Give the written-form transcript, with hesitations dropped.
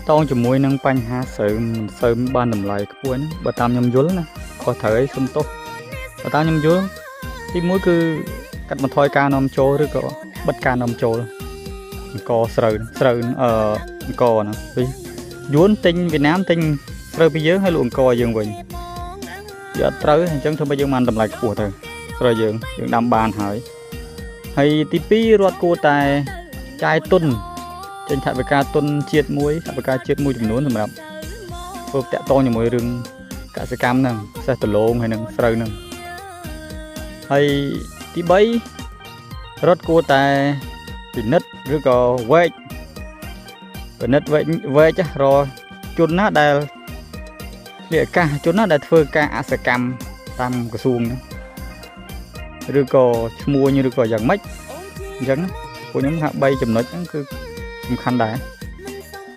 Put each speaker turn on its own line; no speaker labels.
តងជាមួយនឹងបញ្ហាសើមបានតម្លៃខ្ពស់បើតាមខ្ញុំយល់ណាខុសត្រូវអីសុំទោសបើតាមខ្ញុំយល់ទី1គឺកាត់បន្ថយការនាំចូលឬក៏បិទការនាំចូលអង្គស្រូវអង្គហ្នឹងពីយួនទិញវៀតណាមទិញស្រូវពីយើងហើយលក់អង្គយើងវិញវាអត់ត្រូវអញ្ចឹងធ្វើឲ្យយើងបានតម្លៃខ្ពស់ទៅស្រូវយើងដាំបានហើយទី2រដ្ឋគួរតែចាយទុនចេញថវិកាទុនជាតិមួយថវិកាជាតិមួយចំនួនសម្រាប់ធ្វើតាក់ទងជាមួយរឿងកសិកម្មហ្នឹងសេះដលងហើយនឹងស្រូវហ្នឹងហើយទី3រដ្ឋគួរតែពិនិត្យឬក៏វែករកជនណាដែលលក្ខណៈជនណាដែលធ្វើការអសកម្មតាមក្រសួងហ្នឹងឬក៏ឈ្មោះឬក៏យ៉ាងម៉េចអញ្ចឹងពួកខ្ញុំថា3ចំណុចហ្នឹងគឺសំខាន់ដែរ